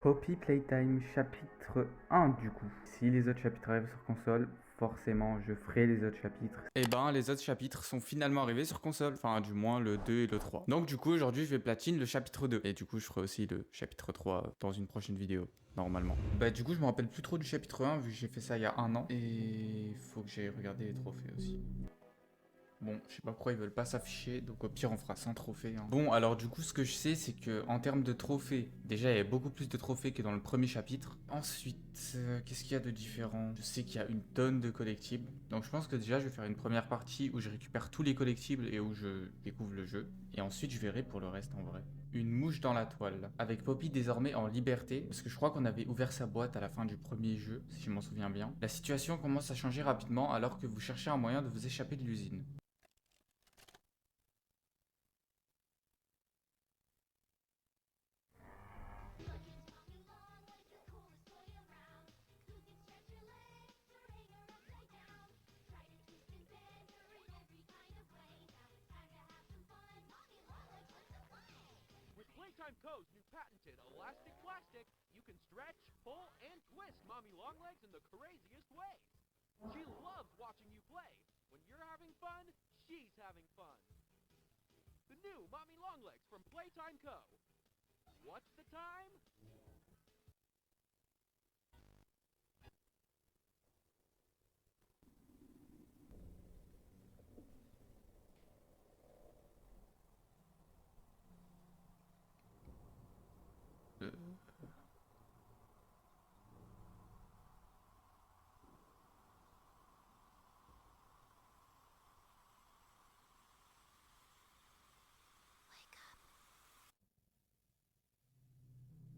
Poppy Playtime chapitre 1 du coup. Si les autres chapitres arrivent sur console, forcément je ferai les autres chapitres. Et ben les autres chapitres sont finalement arrivés sur console, enfin du moins le 2 et le 3. Donc du coup aujourd'hui je vais platine le chapitre 2. Et du coup je ferai aussi le chapitre 3 dans une prochaine vidéo, normalement. Bah du coup je me rappelle plus trop du chapitre 1 vu que j'ai fait ça il y a un an. Et faut que j'aille regarder les trophées aussi. Bon, je sais pas pourquoi ils veulent pas s'afficher, donc au pire on fera sans trophée, hein. Bon, alors du coup ce que je sais c'est que en termes de trophées, déjà il y a beaucoup plus de trophées que dans le premier chapitre. Ensuite, qu'est-ce qu'il y a de différent? Je sais qu'il y a une tonne de collectibles, donc je pense que déjà je vais faire une première partie où je récupère tous les collectibles et où je découvre le jeu. Et ensuite je verrai pour le reste en vrai. Une mouche dans la toile, avec Poppy désormais en liberté, parce que je crois qu'on avait ouvert sa boîte à la fin du premier jeu, si je m'en souviens bien. La situation commence à changer rapidement alors que vous cherchez un moyen de vous échapper de l'usine. With Playtime Co.'s new patented elastic plastic, you can stretch, pull, and twist Mommy Longlegs in the craziest ways. She loves watching you play. When you're having fun, she's having fun. The new Mommy Longlegs from Playtime Co. What's the time?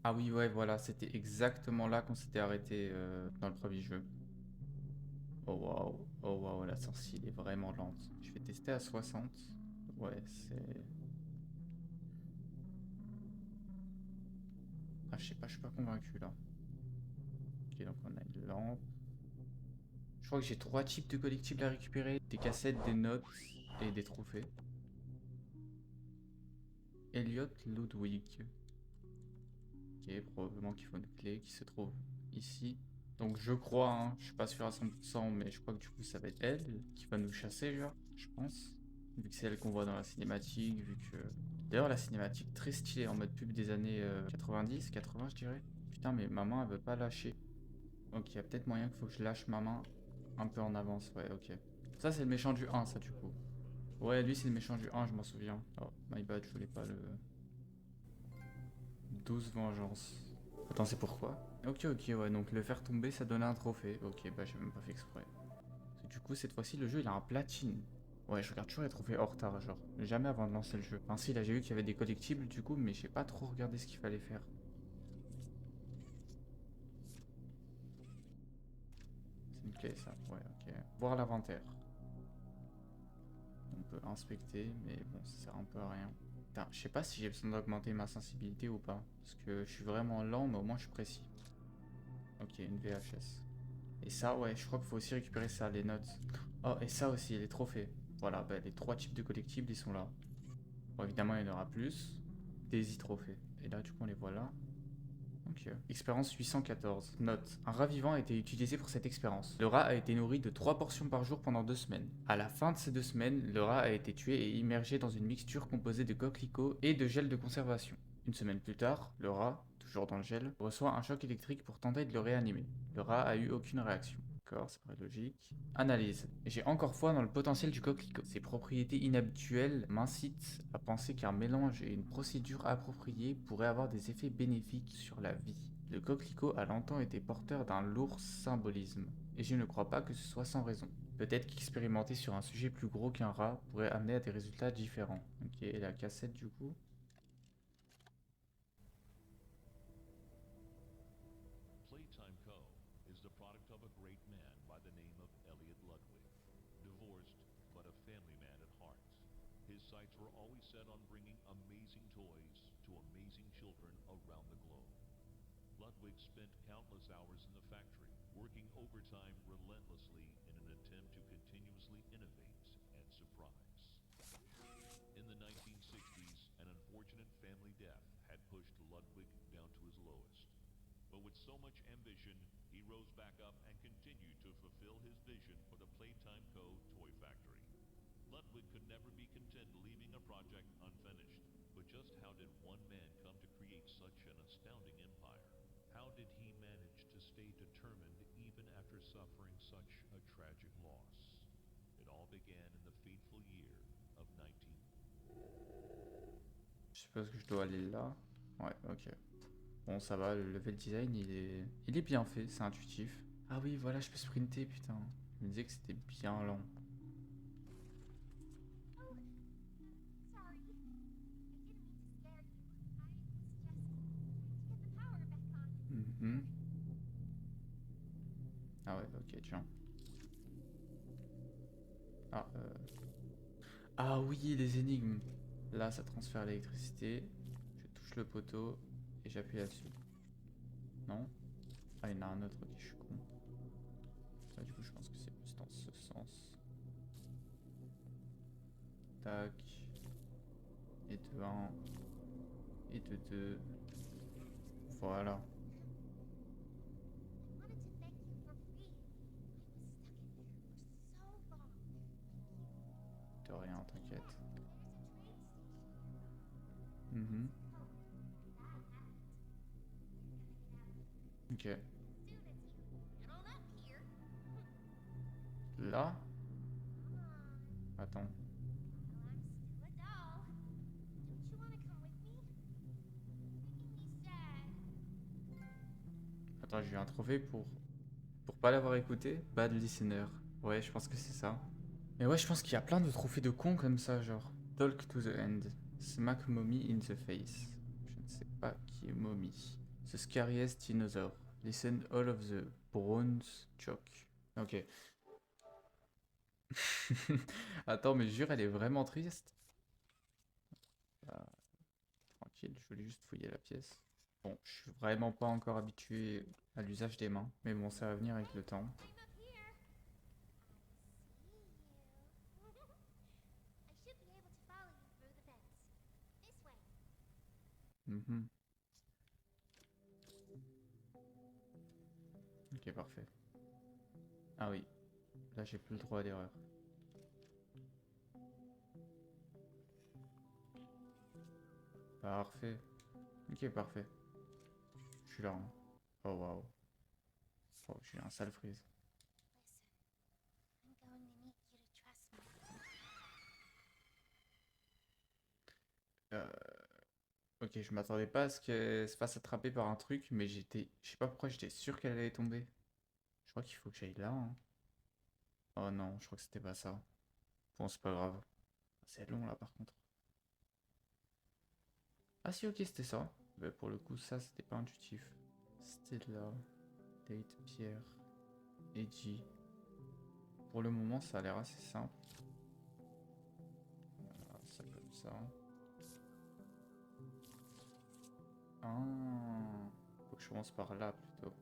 Ah oui, ouais, voilà, c'était exactement là qu'on s'était arrêté dans le premier jeu. Oh waouh, la sortie elle est vraiment lente. Je vais tester à 60. Ouais, c'est... Ah, je sais pas, je suis pas convaincu là. Ok, donc on a une lampe. Je crois que j'ai 3 types de collectibles à récupérer. Des cassettes, des notes et des trophées. Elliot Ludwig. Ok, probablement qu'il faut une clé qui se trouve ici. Donc je crois, hein, je suis pas sûr à 100%, mais je crois que du coup ça va être elle qui va nous chasser, genre, je pense. Vu que c'est elle qu'on voit dans la cinématique, vu que... D'ailleurs la cinématique très stylée en mode pub des années 90, 80 je dirais. Putain mais ma main elle veut pas lâcher. Ok, il y a peut-être moyen qu'il faut que je lâche ma main un peu en avance, ouais ok. Ça c'est le méchant du 1 ça du coup. Ouais lui c'est le méchant du 1 je m'en souviens. Oh my bad, je voulais pas le... 12 vengeance. Attends, c'est pourquoi? Ok, ok, ouais, donc le faire tomber, ça donnait un trophée. Ok, bah j'ai même pas fait exprès. Parce que du coup, cette fois-ci, le jeu, il a un platine. Ouais, je regarde toujours les trophées hors retard, genre. Jamais avant de lancer le jeu. Enfin, si, là, j'ai vu qu'il y avait des collectibles, du coup, mais j'ai pas trop regardé ce qu'il fallait faire. C'est une clé, ça. Ouais, ok. Voir l'inventaire. On peut inspecter, mais bon, ça sert un peu à rien. Putain, je sais pas si j'ai besoin d'augmenter ma sensibilité ou pas. Parce que je suis vraiment lent, mais au moins je suis précis. Ok, une VHS. Et ça, ouais, je crois qu'il faut aussi récupérer ça, les notes. Oh, et ça aussi, les trophées. Voilà, bah, les 3 types de collectibles, ils sont là. Bon, évidemment, il y en aura plus. Des e-trophées. Et là, du coup, on les voit là. Ok. Expérience 814. Note. Un rat vivant a été utilisé pour cette expérience. Le rat a été nourri de 3 portions par jour pendant 2 semaines. À la fin de ces 2 semaines, le rat a été tué et immergé dans une mixture composée de coquelicots et de gel de conservation. Une semaine plus tard, le rat, toujours dans le gel, reçoit un choc électrique pour tenter de le réanimer. Le rat a eu aucune réaction. D'accord, ça paraît logique. Analyse. J'ai encore foi dans le potentiel du coquelicot. Ses propriétés inhabituelles m'incitent à penser qu'un mélange et une procédure appropriée pourraient avoir des effets bénéfiques sur la vie. Le coquelicot a longtemps été porteur d'un lourd symbolisme, et je ne crois pas que ce soit sans raison. Peut-être qu'expérimenter sur un sujet plus gros qu'un rat pourrait amener à des résultats différents. Ok, et la cassette du coup. Playtime Co. is the product of a great man by the name of Elliot Ludwig, divorced but a family man at heart. His sights were always set on bringing amazing toys to amazing children around the globe. Ludwig spent countless hours in the factory, working overtime relentlessly in an attempt to continuously innovate and surprise. In the 1960s, an unfortunate family death had pushed Ludwig down to his lowest. so much ambition, he rose back up and continued to fulfill his vision for the Playtime Co. toy factory. Ludwig could never be content leaving a project unfinished. But just how did one man come to create such an astounding empire? How did he manage to stay determined even after suffering such a tragic loss? It all began in the fateful year of 19... Je suppose que je dois aller là. Ouais, ok. Bon, ça va, le level design, il est bien fait, c'est intuitif. Ah oui, voilà, je peux sprinter, putain. Je me disais que c'était bien lent. Sorry. I didn't mean to scare you. I was just trying to get the power back on. Mhm. Ah ouais, ok, tiens. Ah, ah oui, les énigmes. Là, ça transfère l'électricité. Je touche le poteau et j'appuie là-dessus. Non? Ah, il y en a un autre, ok, je suis con. Bah, du coup, je pense que c'est plus dans ce sens. Tac. Et de 1. Et de 2. Voilà. I wanted to thank you for free. I was stuck in there for so long. Thank you. De rien, t'inquiète. There's a train station. Mhm. Oh, that happened. Ok. Soon as you get on up here. Là? Come on. Attends. Well, I'm still a doll. Don't you want to come with me? You're making me sad. Attends, j'ai eu un trophée pour pas l'avoir écouté. Bad listener. Ouais, je pense que c'est ça. Mais ouais, je pense qu'il y a plein de trophées de cons comme ça, genre Talk to the End, Smack Mommy in the Face. Je ne sais pas qui est Mommy. The Scariest Dinosaur. Listen all of the Bronze Choke. Ok. Attends, mais jure, elle est vraiment triste. Ah, tranquille, je voulais juste fouiller la pièce. Bon, je suis vraiment pas encore habitué à l'usage des mains, mais bon, ça va venir avec le temps. I'm up here. I see you. I should be able to follow you through the vents. This way. Mhm. Ok, parfait. Ah oui, là j'ai plus le droit à l'erreur. Parfait. Ok, parfait. Je suis là. Hein. Oh waouh. Oh, j'ai eu un sale freeze. Listen, I'm going to need you to trust me. Ok, je m'attendais pas à ce qu'elle se fasse attraper par un truc, mais j'étais. Je sais pas pourquoi j'étais sûr qu'elle allait tomber. Je crois qu'il faut que j'aille là. Hein. Oh non, je crois que c'était pas ça. Bon, c'est pas grave. C'est long là par contre. Ah si, ok, c'était ça. Mais pour le coup, ça, c'était pas intuitif. C'était là. Date, Pierre, Edgy. Pour le moment, ça a l'air assez simple. Voilà, ça comme ça. Ah, faut que je commence par là plutôt.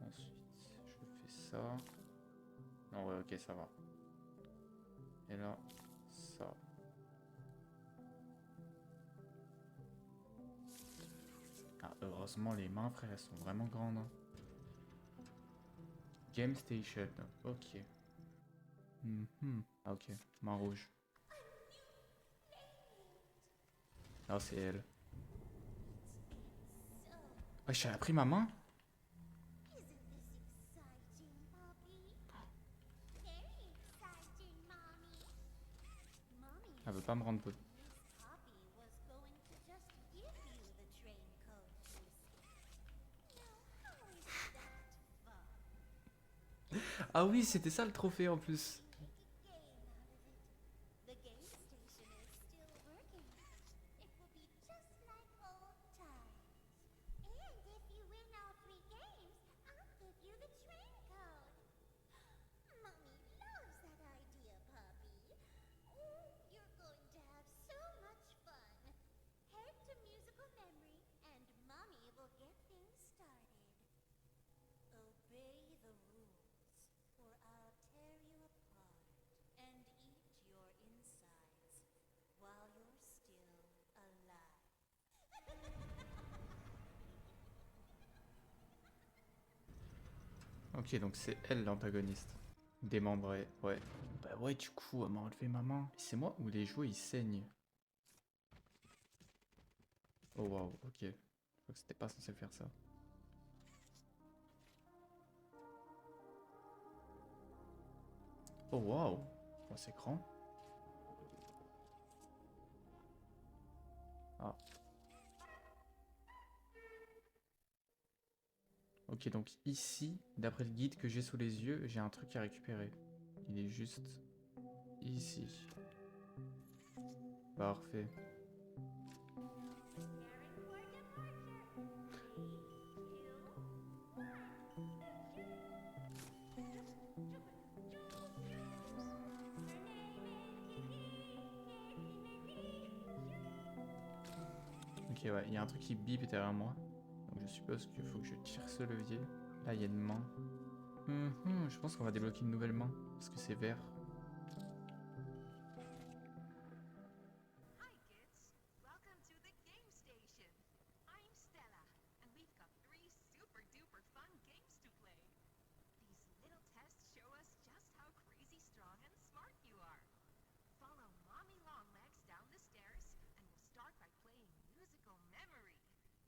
Ensuite, je fais ça. Non, ouais, ok, ça va. Et là, ça. Ah, heureusement, les mains, frère, elles sont vraiment grandes. Hein. Game Station, ok. Ah, ok, main rouge. Ah, c'est elle. Ah, j'ai pris ma main? Isn't this exciting, Poppy? Very exciting, Mommy. Mommy Elle veut pas me rendre peu. Miss Poppy was going to just give you the train code to escape. Now, how is that fun? Ah oui, c'était ça le trophée en plus. Make a game out of it. The game station is still working. It will be just like old times. And if you win all 3 games, I'll give you the train code. Mommy loves that idea, Poppy. Oh, you're going to have so much fun. Head to musical memory, and Mommy will get things started. Obey the rules, or I'll tear you apart. Ok, donc c'est elle l'antagoniste. Démembrée, ouais. Bah ouais, du coup, elle m'a enlevé ma main. C'est moi ou les jouets ils saignent? Oh waouh, ok. Je crois que c'était pas censé faire ça. Oh waouh, oh, c'est grand. Ah. Ok, donc ici, d'après le guide que j'ai sous les yeux, j'ai un truc à récupérer. Il est juste ici. Parfait. Ok, ouais, il y a un truc qui bip derrière moi. Donc je suppose qu'il faut que je tire ce levier. Là, il y a une main. Je pense qu'on va débloquer une nouvelle main. Parce que c'est vert. Hi kids, welcome to the game station. I'm Stella, and we've got 3 super duper fun games to play. These little tests show us just how crazy strong and smart you are. Follow Mommy Longlegs down the stairs, and we'll start by playing Musical Memory.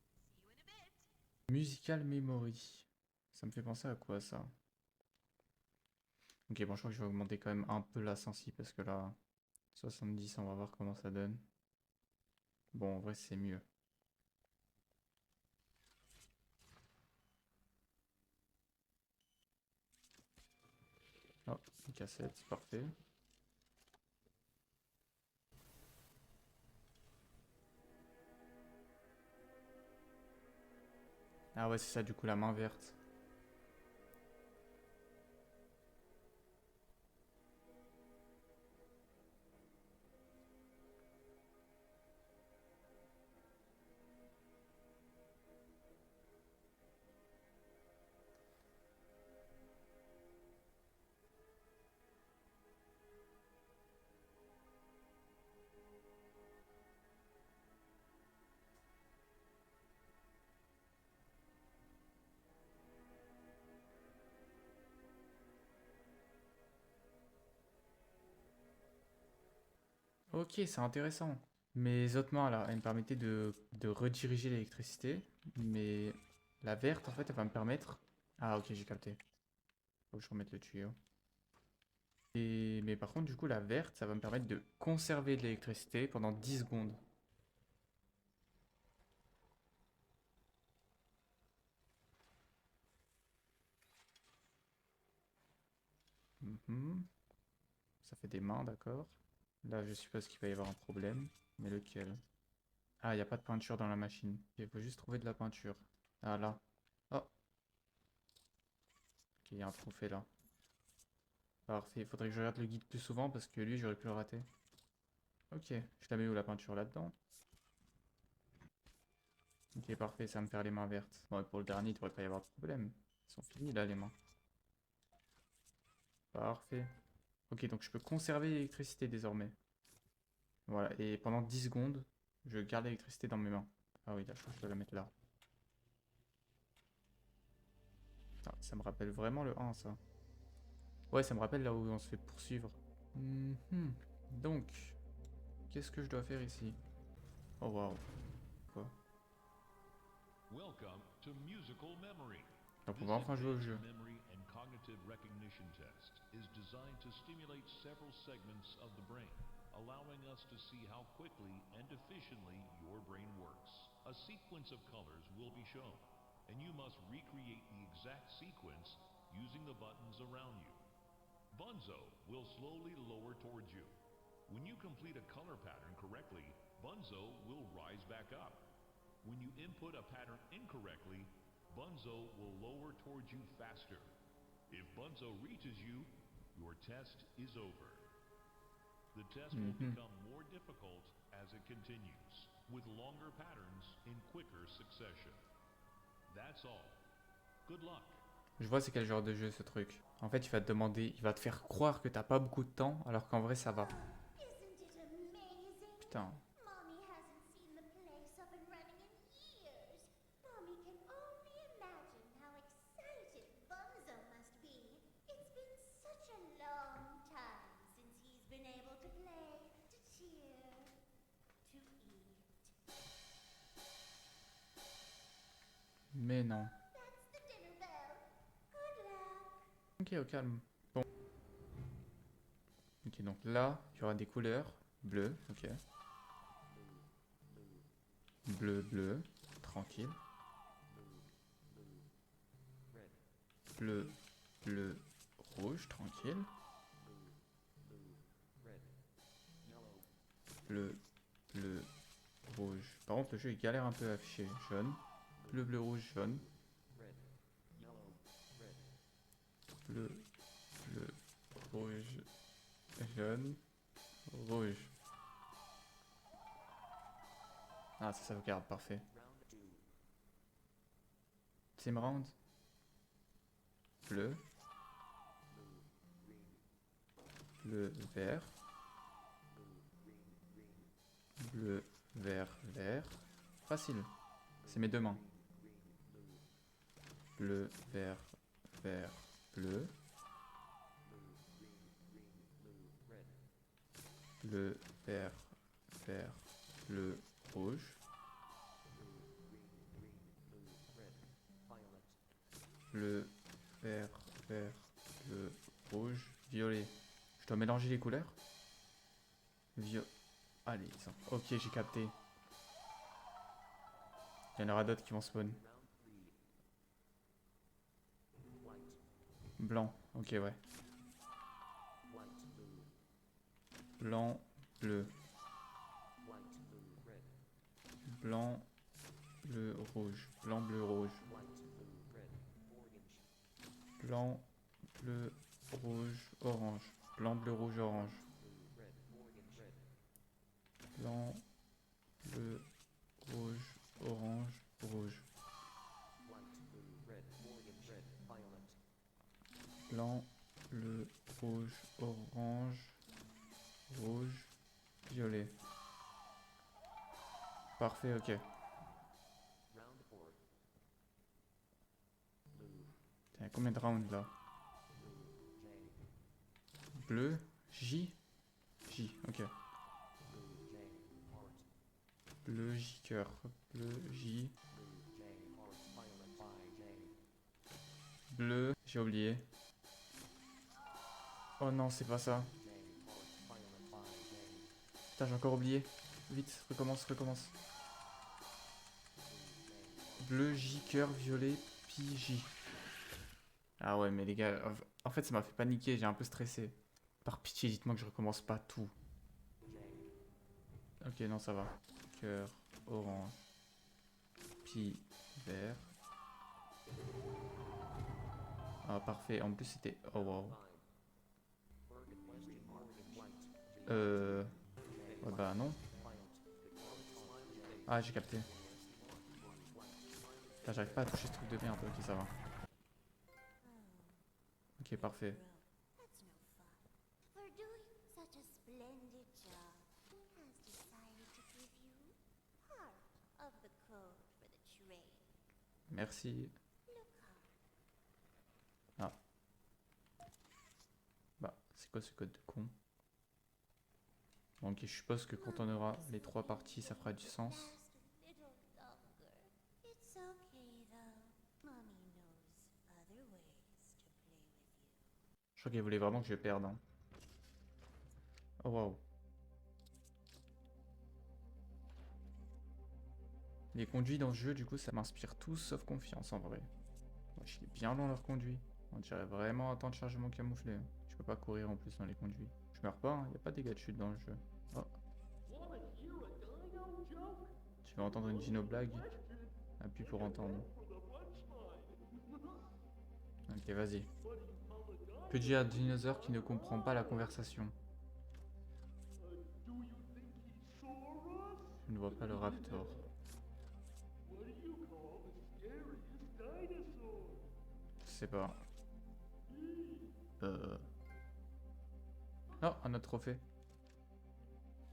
See you in a bit. Musical Memory. Ça me fait penser à quoi ça? Ok, bon, je crois que je vais augmenter quand même un peu la sensi parce que là, 70, on va voir comment ça donne. Bon, en vrai, c'est mieux. Oh, une cassette, parfait. Ah ouais, c'est ça, du coup, la main verte. Ok, c'est intéressant. Mes autres mains, là, elles me permettaient de rediriger l'électricité. Mais la verte, en fait, elle va me permettre... Ah, ok, j'ai capté. Faut que je remette le tuyau. Mais par contre, du coup, la verte, ça va me permettre de conserver de l'électricité pendant 10 secondes. Mhm. Ça fait des mains, d'accord. Là, je suppose qu'il va y avoir un problème. Mais lequel? Ah, il n'y a pas de peinture dans la machine. Il faut juste trouver de la peinture. Ah, là. Oh, ok, il y a un trophée là. Parfait, il faudrait que je regarde le guide plus souvent parce que lui, j'aurais pu le rater. Ok, je la mets où la peinture là-dedans? Ok, parfait, ça va me faire les mains vertes. Bon, et pour le dernier, il devrait pas y avoir de problème. Ils sont finis là, les mains. Parfait. Ok, donc je peux conserver l'électricité désormais. Voilà, et pendant 10 secondes, je garde l'électricité dans mes mains. Ah oui, là, je crois que je dois la mettre là. Putain, ça me rappelle vraiment le 1, ça. Ouais, ça me rappelle là où on se fait poursuivre. Mhm. Donc, qu'est-ce que je dois faire ici? Oh waouh. Quoi? Welcome to Musical Memory. Donc on This va enfin jouer au advanced jeu. memory and cognitive recognition test is designed to stimulate several segments of the brain, allowing us to see how quickly and efficiently your brain works. A sequence of colors will be shown, and you must recreate the exact sequence using the buttons around you. Bunzo will slowly lower towards you. When you complete a color pattern correctly, Bunzo will rise back up. When you input a pattern incorrectly, Bunzo will lower towards you faster. If Bunzo reaches you, your test is over. The test will become more difficult as it continues, with longer patterns in quicker succession. That's all. Good luck. Je vois c'est quel genre de jeu ce truc. En fait, il va te demander, il va te faire croire que t'as pas beaucoup de temps, alors qu'en vrai ça va. Isn't it amazing? Putain. Mommy hasn't seen the place up and running in years. Mommy can only imagine how excited Bunzo must Mais non. That's the dinner bell. Good luck. Ok, au calme. Bon. Ok, donc là, il y aura des couleurs. Bleu, ok. Bleu, bleu. Tranquille. Bleu, bleu, rouge. Tranquille. Bleu, bleu, rouge. Par contre, le jeu il galère un peu à afficher. Jaune. Bleu, bleu, rouge, jaune. Bleu, bleu, rouge, jaune, rouge. Ah, ça sauvegarde, parfait. Team round. Bleu. Bleu, vert. Bleu, vert, vert. Facile. C'est mes deux mains. Bleu, vert, vert, bleu. Bleu, vert, vert, bleu, rouge. Bleu, vert, vert, bleu, rouge, violet. Je dois mélanger les couleurs. Allez, ça. Ok, j'ai capté. Il y en aura d'autres qui vont spawn. Blanc, ok, ouais. Blanc, bleu. Blanc, bleu, rouge. Blanc, bleu, rouge. Blanc, bleu, rouge, orange. Blanc, bleu, rouge, orange. Blanc, bleu, rouge, orange, rouge. Blanc, bleu, rouge, orange, rouge, violet. Parfait, ok. T'as combien de rounds là? Bleu, J, J, ok. Bleu, J, cœur. Bleu, J. Bleu, j'ai oublié. Oh non, c'est pas ça. Putain, j'ai encore oublié. Vite, recommence, recommence. Bleu, J, cœur, violet, Pi, J. Ah ouais, mais les gars, en fait, ça m'a fait paniquer, j'ai un peu stressé. Par pitié, dites-moi que je recommence pas tout. Ok, non, ça va. Cœur, orange, Pi, vert. Ah, parfait. En plus, c'était... Oh, wow. Ouais, bah non. Ah, j'ai capté. Putain, j'arrive pas à toucher ce truc de merde. Ok, ça va. Ok, parfait. That's no fun. For doing such a splendid job, he has decided to give you part of the code for the trade. Merci. Look up. Ah. Bah, c'est quoi ce code de con? Bon, ok, je suppose que quand on aura les 3 parties, ça fera du sens. Last a little longer. It's okay though. Mommy knows other ways to play with you. Je crois qu'elle voulait vraiment que je perde. Hein. Oh, waouh. Les conduits dans ce jeu, du coup, ça m'inspire tout sauf confiance en vrai. Wesh, il est bien long leur conduit. On dirait vraiment un temps de chargement camouflé. Je peux pas courir en plus dans les conduits. Je meurs pas, hein. Y a pas de dégâts de chute dans le jeu. Oh. Tu veux entendre une Gino blague? Appuie pour entendre. Ok, vas-y. Que dire à un dinosaure qui ne comprend pas la conversation? Je ne vois pas le raptor. Je sais pas. Oh, un autre trophée.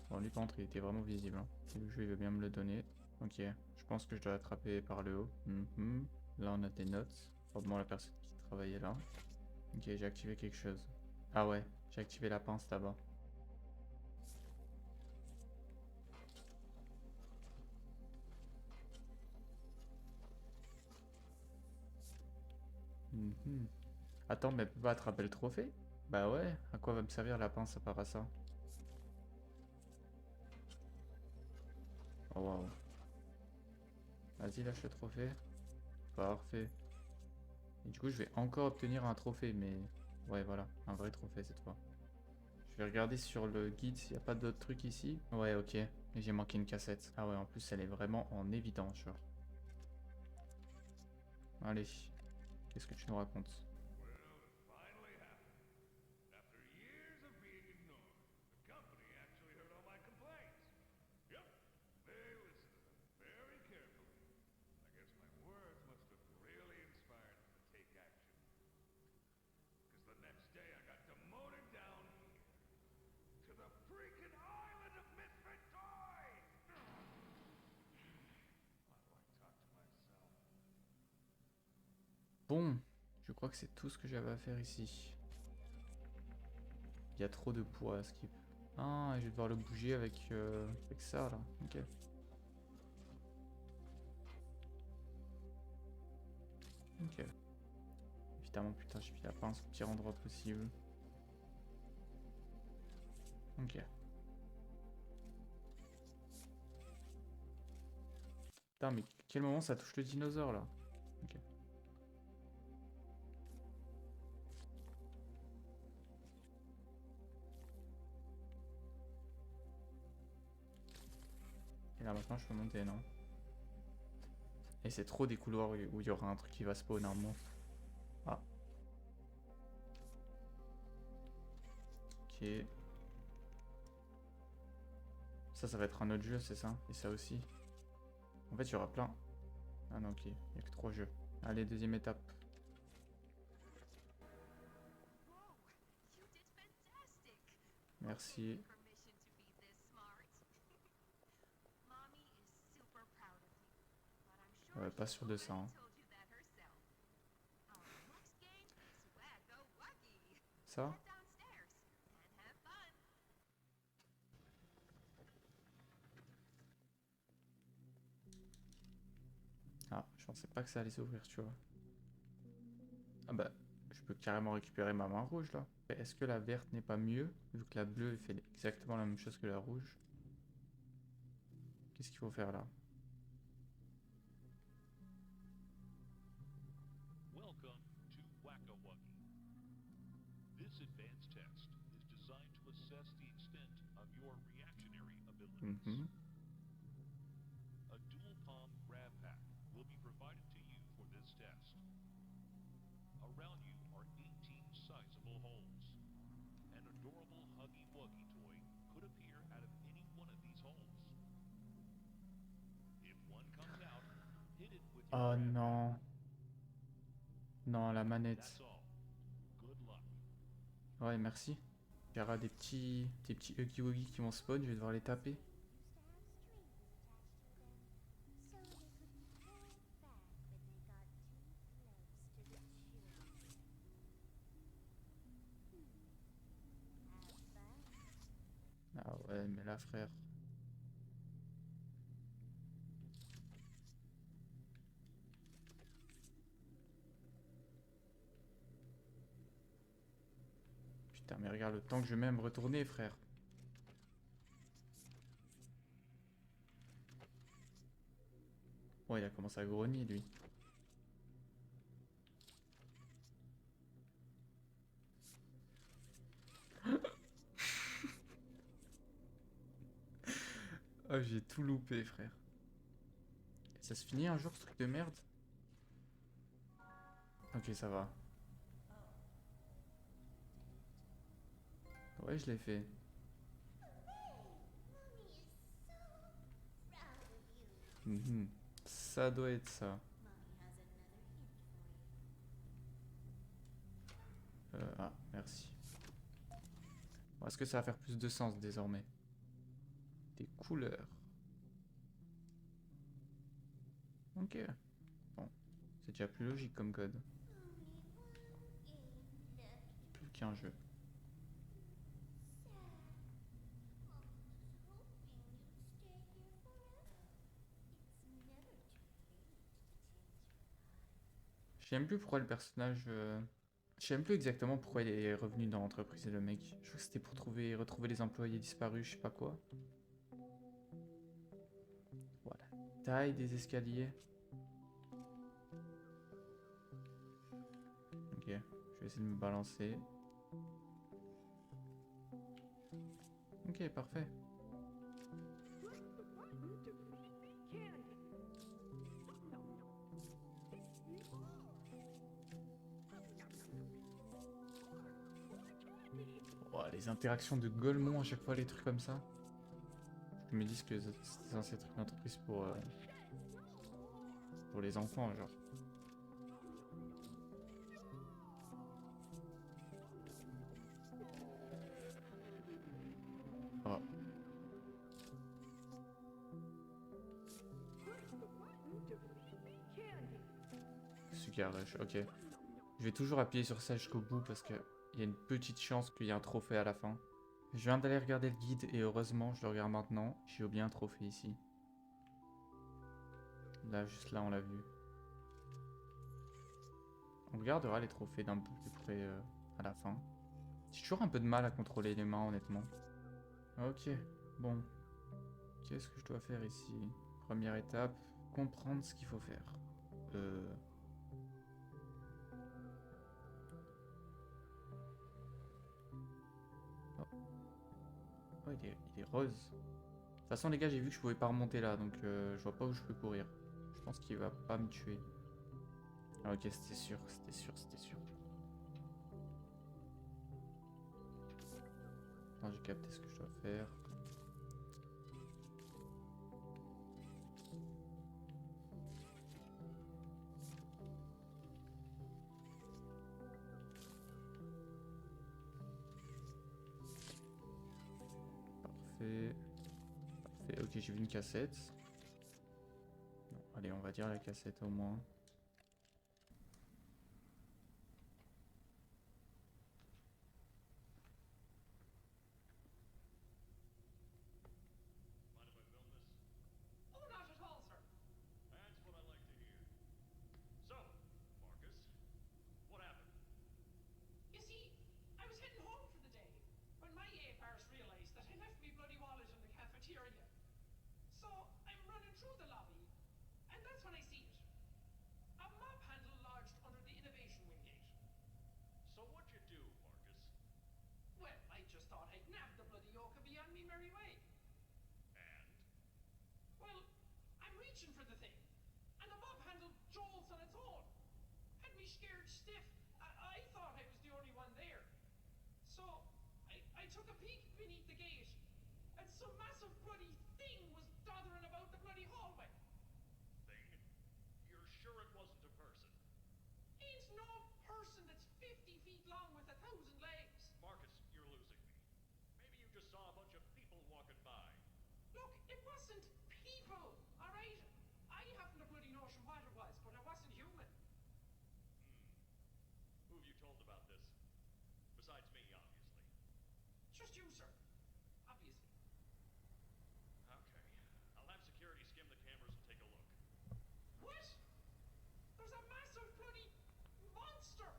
Bon, lui, par contre, il était vraiment visible. Hein. Et le jeu, il veut bien me le donner. Ok, je pense que je dois l'attraper par le haut. Là, on a des notes. Probablement la personne qui travaillait là. Ok, j'ai activé quelque chose. Ah ouais, j'ai activé la pince là-bas. Mhm. Attends, mais elle peut pas attraper le trophée? Bah ouais, à quoi va me servir la pince à part à ça? Oh waouh. Vas-y, lâche le trophée. Parfait. Et du coup, je vais encore obtenir un trophée, mais... Ouais, voilà, un vrai trophée cette fois. Je vais regarder sur le guide s'il n'y a pas d'autres trucs ici. Ouais, ok. Et j'ai manqué une cassette. Ah ouais, en plus, elle est vraiment en évidence, genre. Allez. Qu'est-ce que tu nous racontes? Finally happened. After years of being ignored, the company actually heard all my complaints. Yep, they listened to them very carefully. I guess my words must have really inspired them to take action. Because the next day I got demoted down here to the freaking island of misfit toys! Why do I talk to myself? Bon, je crois que c'est tout ce que j'avais à faire ici. Il y a trop de poids à skip. Ah, et je vais devoir le bouger avec ça là. Ok. Ok. Évidemment, putain, j'ai mis la pince au pire endroit possible. Ok. Putain, mais quel moment ça touche le dinosaure là? Ok. Et là maintenant je peux monter, non? Et c'est trop des couloirs où il y aura un truc qui va spawn à un moment. Ah. Ok. Ça va être un autre jeu, c'est ça? Et ça aussi. En fait, il y aura plein. Ah non, ok. Il n'y a que 3 jeux. Allez, deuxième étape. Whoa, you did fantastic. Merci. Permission to be this smart. Mommy is super proud of you, but I'm sure Ouais, pas she sûr de ça, already hein. told you that herself. Our next game is Wagga Wuggy. Ça? Head downstairs and have fun. Ah, je pensais pas que ça allait s'ouvrir, tu vois. Ah bah, je peux carrément récupérer ma main rouge là. Est-ce que la verte n'est pas mieux, vu que la bleue fait exactement la même chose que la rouge? Qu'est-ce qu'il faut faire là? Welcome to Wacka Wuggy. This advanced test is designed to assess the extent of your reactionary abilities. Mhm. A dual palm grab pack will be provided to you for this test. Around you are 18 sizable holes. An adorable Huggy Wuggy toy could appear out of any one of these holes. If one comes out, hit it with your Oh grab pack. non. Non, la manette. That's all. Good luck. Ouais, merci. Il y aura des petits Huggy Wuggy qui vont spawn, je vais devoir les taper. Ah ouais, mais là, frère. Putain, mais regarde le temps que je mets à me retourner, frère. Ouais, il a commencé à grogner, lui. Oh, j'ai tout loupé, frère. Ça se finit un jour, ce truc de merde? Ok, ça va. Ouais, je l'ai fait. Mhm. Ça doit être ça. Ah, merci. Bon, est-ce que ça va faire plus de sens désormais? Des couleurs. Ok. Bon, c'est déjà plus logique comme code. Plus qu'un jeu. Je sais même plus pourquoi le personnage... Je sais même plus exactement pourquoi il est revenu dans l'entreprise, le mec. Je crois que c'était pour retrouver les employés disparus, je sais pas quoi. Voilà. Taille des escaliers. Ok, je vais essayer de me balancer. Ok, parfait. Oh, les interactions de Golemont à chaque fois, les trucs comme ça. Je me dis que c'était censé être une entreprise pour les enfants, genre. Oh, Sugar Rush, ok. Je vais toujours appuyer sur ça jusqu'au bout parce que il y a une petite chance qu'il y ait un trophée à la fin. Je viens d'aller regarder le guide et heureusement, je le regarde maintenant. J'ai oublié un trophée ici. Là, juste là, on l'a vu. On regardera les trophées d'un peu plus près à la fin. J'ai toujours un peu de mal à contrôler les mains, honnêtement. Ok, bon. Qu'est-ce que je dois faire ici? Première étape, comprendre ce qu'il faut faire. Oh, oh il est rose. De toute façon, les gars, j'ai vu que je pouvais pas remonter là, donc je vois pas où je peux courir. Je pense qu'il va pas me tuer. Ah, ok, c'était sûr, c'était sûr, c'était sûr. Attends, j'ai capté ce que je dois faire. Parfait. Parfait. Ok, j'ai vu une cassette. Non, allez, on va dire la cassette au moins. Mind if I film this? Oh, not at all, sir. That's what I like to hear. So, Marcus, what happened? You see, I was heading home for the day when my A-Pars realised that I left me bloody wallet in the cafeteria. So I'm running through the lobby, and that's when I see it. A mop handle lodged under the innovation wing gate. So what'd you do, Marcus? Well, I just thought I'd nab the bloody yoke and be on me merry way. And? Well, I'm reaching for the thing, and the mop handle jolts on its own. Had me scared stiff. I thought I was the only one there. So I took a peek beneath the gate, and some massive bloody thing was doddering about the bloody hallway. Thing? You're sure it wasn't a person? Ain't no person that's 50 feet long with 1,000 legs. Marcus, you're losing me. Maybe you just saw a bunch of people walking by. Look, it wasn't people, alright? I haven't a bloody notion what it was, but it wasn't human. Who have you told about this? Besides me, obviously. Just you, sir. Obviously. Okay. I'll have security skim the cameras and take a look. What? There's a massive bloody monster!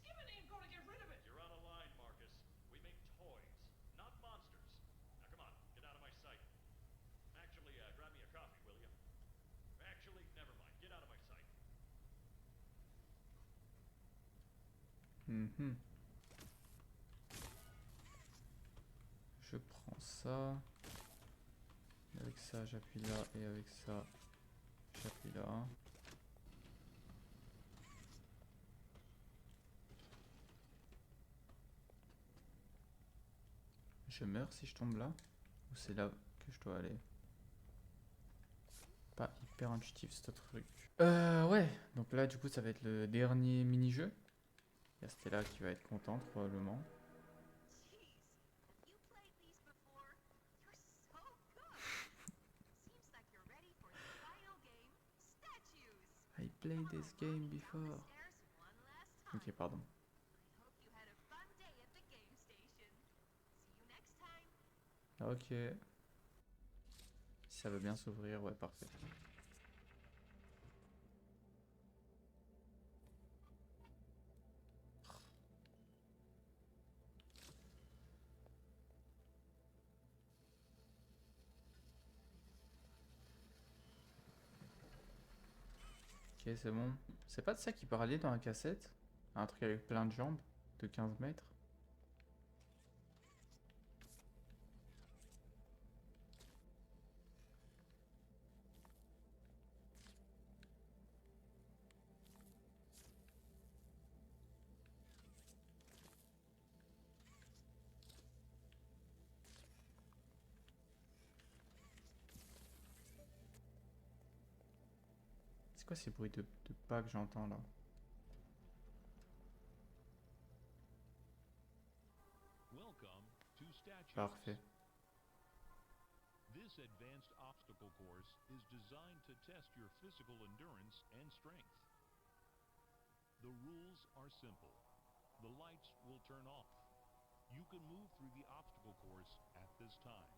Skimming ain't gonna get rid of it. You're out of line, Marcus. We make toys, not monsters. Now come on, get out of my sight. Actually, grab me a coffee, will you? Actually, never mind. Get out of my sight. Je prends ça. Avec ça, j'appuie là. Et avec ça, j'appuie là. Je meurs si je tombe là? Ou c'est là que je dois aller? Pas hyper intuitif ce truc. Ouais. Donc là, du coup, ça va être le dernier mini-jeu. Il y a Stella qui va être contente, probablement. Jeez, you played these before? You're so good. Seems like you're ready for the final game, statues. I played this game Walk before. down the stairs one last time. Ok, pardon. I hope you had a fun day at the game station. See you next time. Ok. Si ça veut bien s'ouvrir, ouais, parfait. Ok, c'est bon. C'est pas de ça qu'il parlait dans la cassette? Un truc avec plein de jambes de 15 mètres? C'est quoi ces bruits de pas que j'entends là? Welcome to Statues. Parfait. This advanced obstacle course is designed to test your physical endurance and strength. The rules are simple. The lights will turn off. You can move through the obstacle course at this time.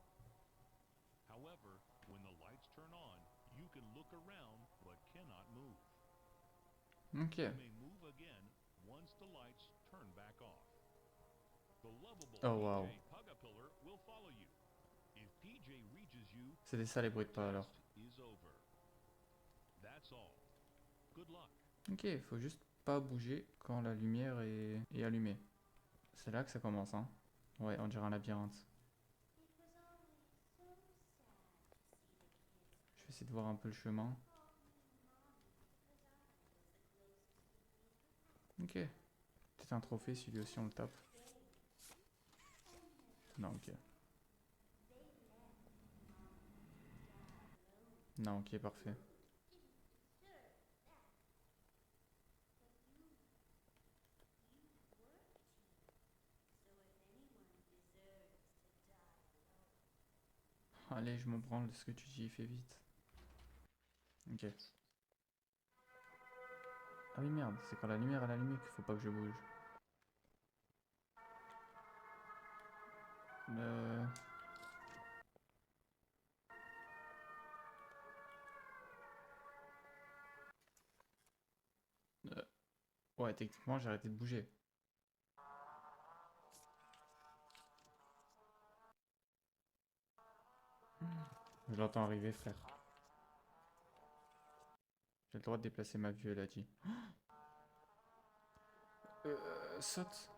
However, when the lights turn on, you can look around but cannot move. Ok. You may move again once the lights turn back off. The lovable Oh wow. PJ Pugapillar will follow you. If PJ reaches you, C'était ça les bruits de pas alors. test is over. That's all. Good luck. Ok, faut juste pas bouger quand la lumière est allumée. C'est là que ça commence, hein. Ouais, on dirait un labyrinthe. Je vais essayer de voir un peu le chemin. Ok. Peut-être un trophée, celui aussi on le tape. Non, ok. Non, ok, parfait. Allez, je m'en branle de ce que tu dis, fais vite. Ok. Ah oui, merde, c'est quand la lumière est allumée qu'il faut pas que je bouge. Euh... euh, Ouais, techniquement, j'ai arrêté de bouger. Je l'entends arriver, frère. J'ai le droit de déplacer ma vue, elle a dit. Saute.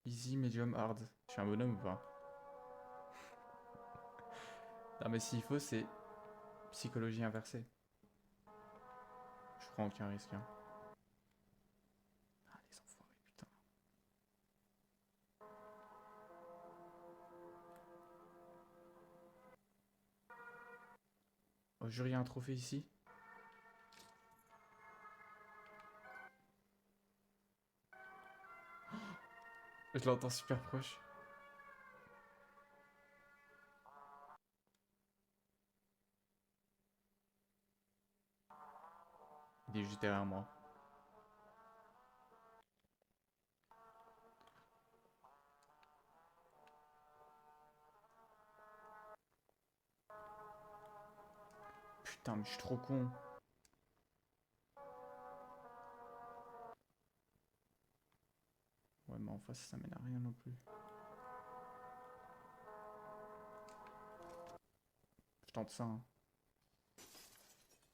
Easy, medium, hard. Je suis un bonhomme ou pas? Non mais s'il faut, c'est psychologie inversée. Je prends aucun risque, hein. Ah, les enfoirés, putain. Oh, jury, un trophée ici. Je l'entends super proche. Il est juste derrière moi. Putain, mais je suis trop con. Ouais, mais en face, ça mène à rien non plus. Je tente ça, hein.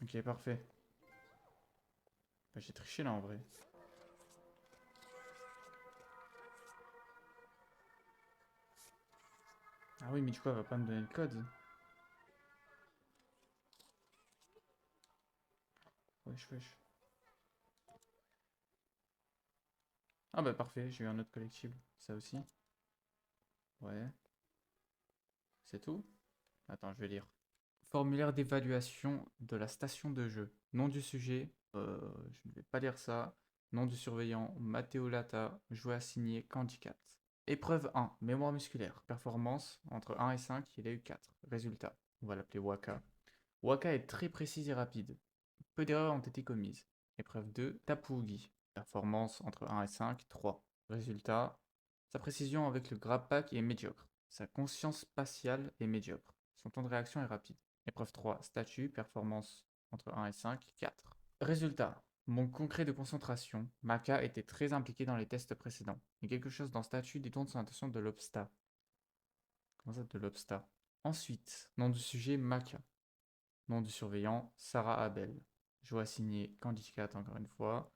Ok, parfait. Bah, j'ai triché là en vrai. Ah oui, mais du coup, elle va pas me donner le code. Wesh, wesh. Ah bah parfait, j'ai eu un autre collectible. Ça aussi. Ouais. C'est tout? Attends, je vais lire. Formulaire d'évaluation de la station de jeu. Nom du sujet, je ne vais pas lire ça. Nom du surveillant, Matteo Lata. Jouet assigné, Candy Cat. Épreuve 1, mémoire musculaire. Performance, entre 1 et 5, il a eu 4. Résultat, on va l'appeler Waka. Waka est très précise et rapide. Peu d'erreurs ont été commises. Épreuve 2, Tapugi. Performance, entre 1 et 5, 3. Résultat, sa précision avec le grab pack est médiocre. Sa conscience spatiale est médiocre. Son temps de réaction est rapide. Épreuve 3, statut, performance entre 1 et 5, 4. Résultat, manque concret de concentration. Maka était très impliqué dans les tests précédents. Mais quelque chose dans statut détourne son attention de l'obsta. Comment ça, de l'obsta? Ensuite, nom du sujet, Maka. Nom du surveillant, Sarah Abel. Joie signée Candy Cat encore une fois.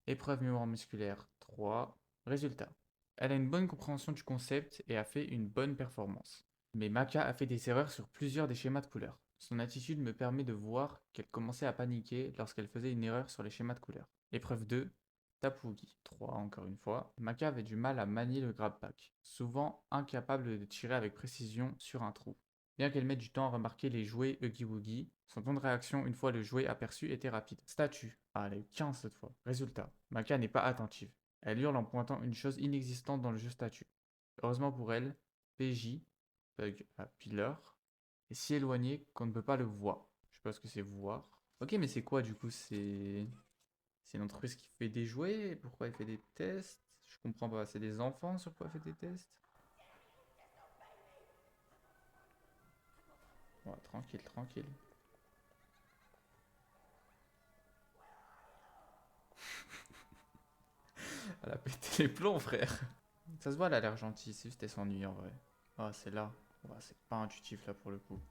Épreuve mémoire musculaire 3. Résultat. Elle a une bonne compréhension du concept et a fait une bonne performance. Mais Maka a fait des erreurs sur plusieurs des schémas de couleurs. Son attitude me permet de voir qu'elle commençait à paniquer lorsqu'elle faisait une erreur sur les schémas de couleurs. Épreuve 2. Tapugi 3 encore une fois. Maka avait du mal à manier le grab pack, souvent incapable de tirer avec précision sur un trou. Bien qu'elle mette du temps à remarquer les jouets Huggy Wuggy, son temps de réaction une fois le jouet aperçu était rapide. Statut. Ah, elle a eu 15 cette fois. Résultat. Maka n'est pas attentive. Elle hurle en pointant une chose inexistante dans le jeu statut. Heureusement pour elle, PJ, bug à pillar, est si éloigné qu'on ne peut pas le voir. Je sais pas ce que c'est voir. Ok, mais c'est quoi du coup? C'est une entreprise qui fait des jouets? Pourquoi elle fait des tests? Je comprends pas. C'est des enfants sur quoi elle fait des tests? Ouais, tranquille, tranquille. Elle a pété les plombs, frère. Ça se voit, elle a l'air gentille. C'est juste elle s'ennuie en vrai. Ah, c'est là. Ouais, c'est pas intuitif là pour le coup.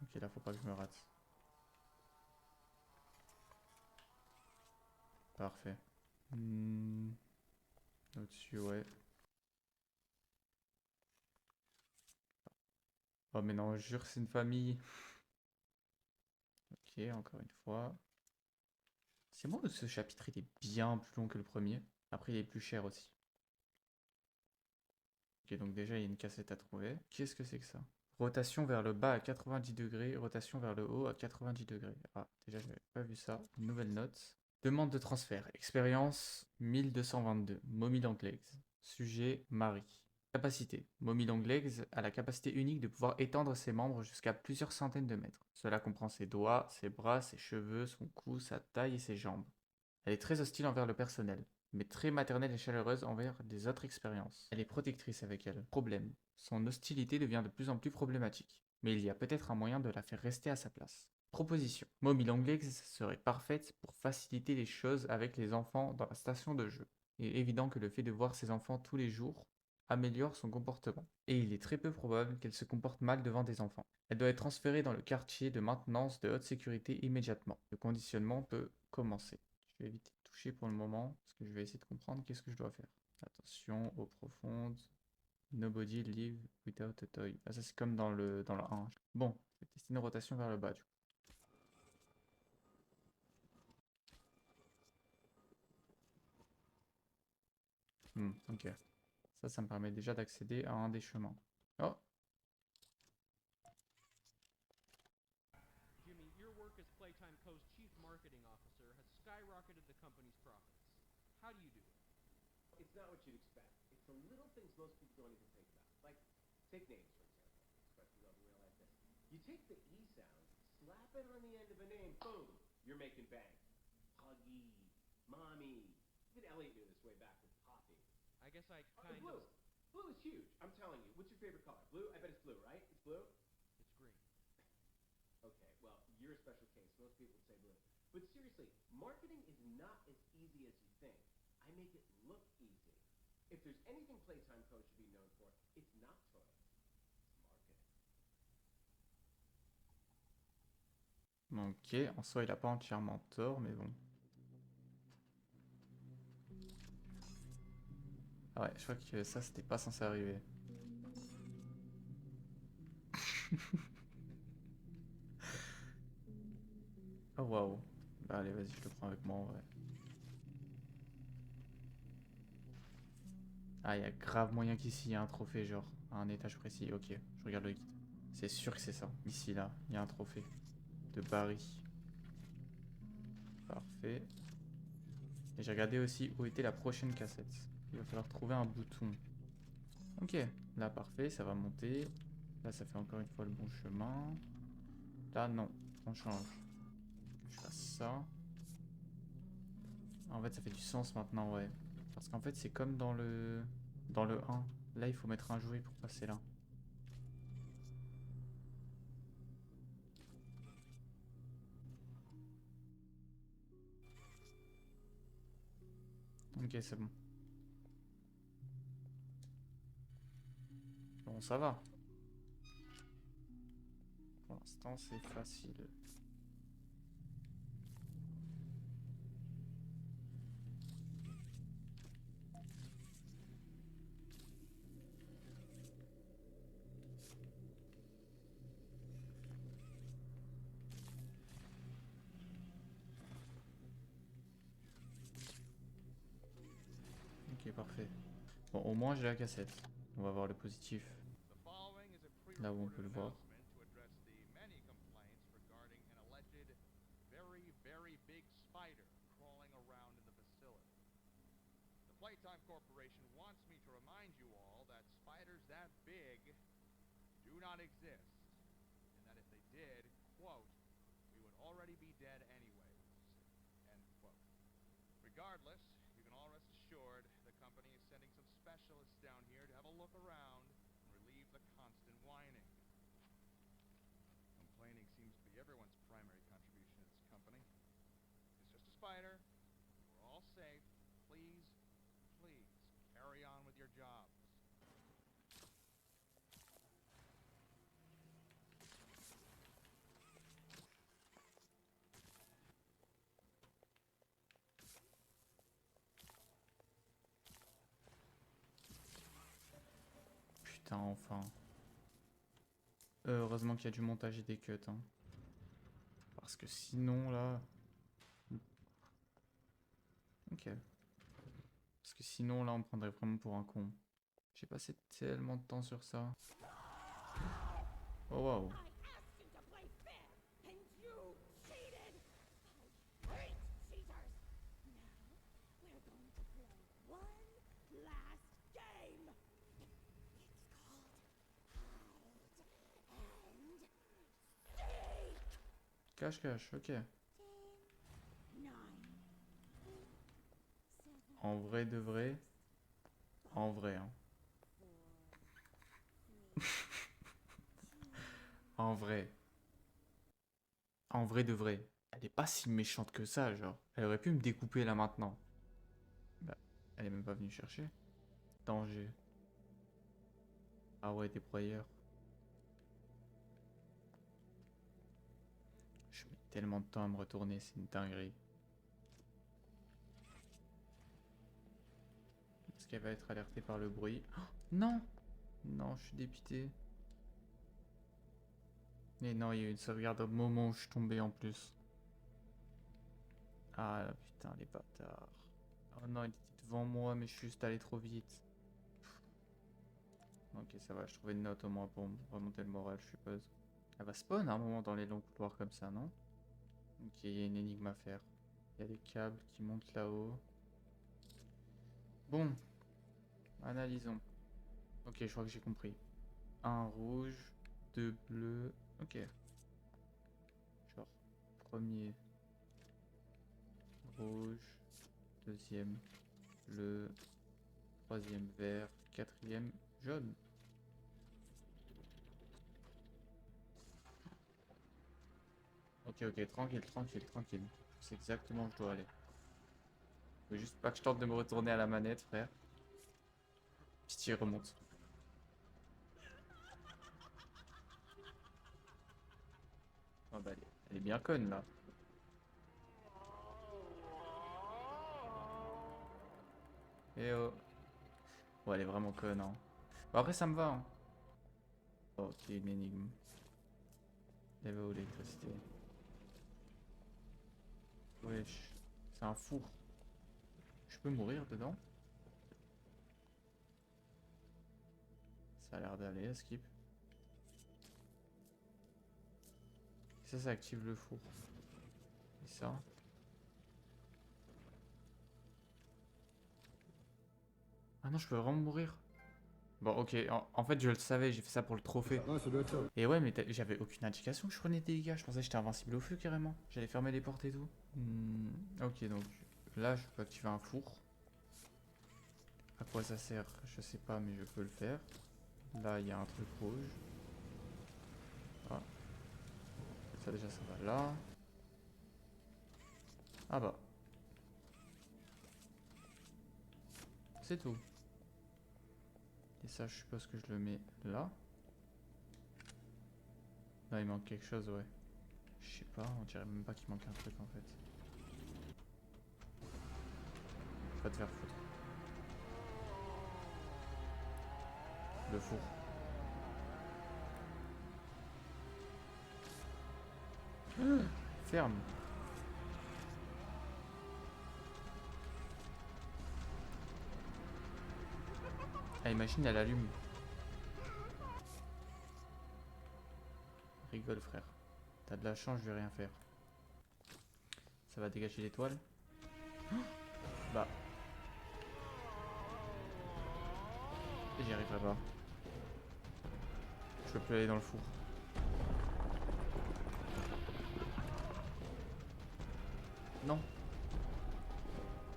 Ok, là, faut pas que je me rate. Parfait. Au-dessus, ouais. Oh, mais non, je jure que c'est une famille. Ok, encore une fois. C'est bon, ce chapitre, il est bien plus long que le premier. Après, il est plus cher aussi. Ok, donc déjà, il y a une cassette à trouver. Qu'est-ce que c'est que ça? Rotation vers le bas à 90 degrés, rotation vers le haut à 90 degrés. Ah, déjà, j'avais pas vu ça. Une nouvelle note. Demande de transfert. Expérience 1222. Mommy Longlegs. Sujet Marie. Capacité. Mommy Longlegs a la capacité unique de pouvoir étendre ses membres jusqu'à plusieurs centaines de mètres. Cela comprend ses doigts, ses bras, ses cheveux, son cou, sa taille et ses jambes. Elle est très hostile envers le personnel, mais très maternelle et chaleureuse envers des autres expériences. Elle est protectrice avec elle. Problème. Son hostilité devient de plus en plus problématique, mais il y a peut-être un moyen de la faire rester à sa place. Proposition. Mommy Longlegs serait parfaite pour faciliter les choses avec les enfants dans la station de jeu. Il est évident que le fait de voir ses enfants tous les jours améliore son comportement, et il est très peu probable qu'elle se comporte mal devant des enfants. Elle doit être transférée dans le quartier de maintenance de haute sécurité immédiatement. Le conditionnement peut commencer. Je vais éviter de toucher pour le moment, parce que je vais essayer de comprendre qu'est-ce que je dois faire. Attention, eau profonde. Nobody live without a toy. Ah, ça c'est comme dans le 1. Bon, je vais tester une rotation vers le bas du coup. Ok. Ça me permet déjà d'accéder à un des chemins. Oh, Jimmy, your work as Playtime Co.'s chief marketing officer has skyrocketed the company's profits. How do you do it? It's not what you'd expect. It's the little things most people don't even think about. Like, take names, for example. Especially those in real life. You take the E sound, slap it on the end of a name, boom, you're making bank. Huggy, mommy. Even Elliot knew this way back with Poppy. I guess I Oh, kind blue. of... Blue is huge. I'm telling you. What's your favorite color? Blue? I bet it's blue, right? It's blue? It's green. Okay, well, you're a special case. Most people would say blue. But seriously, marketing is not as easy as you think. I make it look easy. If there's anything Playtime Co. should be known for, it's not toys. It's marketing. ok. En soi, il a pas entièrement tort, mais bon. Ah ouais, je crois que ça, c'était pas censé arriver. Oh waouh. Bah allez, vas-y, je le prends avec moi en vrai. Ah, il y a grave moyen qu'ici, il y a un trophée, genre, à un étage précis. Ok, je regarde le guide. C'est sûr que c'est ça. Ici, là, il y a un trophée. De Barry. Parfait. Et j'ai regardé aussi où était la prochaine cassette. Il va falloir trouver un bouton. Ok, là, parfait, ça va monter. Là, ça fait encore une fois le bon chemin. Là, non, on change. Que je fasse ça. En fait, ça fait du sens maintenant, ouais. Parce qu'en fait, c'est comme dans le 1. Là, il faut mettre un jouet pour passer là. Ok, c'est bon. Bon, ça va. Pour l'instant, c'est facile. Ok, parfait. Bon, au moins j'ai la cassette. On va voir le positif. The following is a Là où on peut le voir. announcement to address the many complaints regarding an alleged very, very big spider crawling around in the facility. The Playtime Corporation wants me to remind you all that spiders that big do not exist, and that if they did, quote, we would already be dead anyways, end quote. Regardless, you can all rest assured the company is sending some specialists down here to have a look around and relieve the constant whining. Complaining seems to be everyone's primary contribution to this company. It's just a spider. We're all safe. Please, please, carry on with your jobs. Putain, enfin. Heureusement qu'il y a du montage et des cuts. Hein. Parce que sinon, là... Ok. Parce que sinon, là, on me prendrait vraiment pour un con. J'ai passé tellement de temps sur ça. Oh, waouh. I asked you to play fair, and you cheated! I hate cheaters! Now, we're going to play one last game! It's called Hide and Seek! Cache-cache, ok. 10, 9, 8, 7, En vrai de vrai. En vrai, hein. 4, 3, 2, En vrai. En vrai de vrai. Elle est pas si méchante que ça, genre. Elle aurait pu me découper là maintenant. Bah, elle est même pas venue chercher. Danger. Ah ouais, des broyeurs. Je mets tellement de temps à me retourner, c'est une dinguerie. Est-ce qu'elle va être alertée par le bruit? Oh, non! Non, je suis dépité. Mais non, il y a eu une sauvegarde au moment où je suis tombé en plus. Ah putain, les bâtards. Oh non, il était devant moi, mais je suis juste allé trop vite. Ok, ça va, je trouvais une note au moins pour me remonter le moral, je suppose. Elle va spawn à un moment dans les longs couloirs comme ça, non? Ok, il y a une énigme à faire. Il y a des câbles qui montent là-haut. Bon, analysons. Ok, je crois que j'ai compris. Un rouge, deux bleus. Ok. Genre, premier rouge, deuxième bleu, troisième vert, quatrième jaune. Ok, ok, tranquille, tranquille, tranquille. Je sais exactement où je dois aller. Faut juste pas que je tente de me retourner à la manette, frère. Pitié, remonte. Oh bah, elle est bien conne là. Eh oh. Bon, elle est vraiment conne, hein. Bon, après, ça me va, hein. Oh, ok, une énigme. Elle va où l'électricité? Wesh. C'est un four. Je peux mourir dedans? Ça a l'air d'aller, skip. Ça active le four. Et ça? Ah non, je peux vraiment mourir. Bon, ok, en fait, je le savais, j'ai fait ça pour le trophée. Ouais, ça doit être ça. Et ouais, mais j'avais aucune indication que je prenais des dégâts. Je pensais que j'étais invincible au feu carrément. J'allais fermer les portes et tout. Ok, donc là, je peux activer un four. À quoi ça sert? Je sais pas, mais je peux le faire. Là, il y a un truc rouge. Ah. Ça, déjà, ça va là. Ah bah. C'est tout. Et ça, je suppose que je le mets là. Là, il manque quelque chose, ouais. Je sais pas, on dirait même pas qu'il manque un truc en fait. Va te faire foutre. Le four. Ferme. Ah, imagine, elle allume. Rigole, frère. T'as de la chance, je vais rien faire. Ça va dégager l'étoile. Bah. J'y arriverai pas. Je peux plus aller dans le four. Non.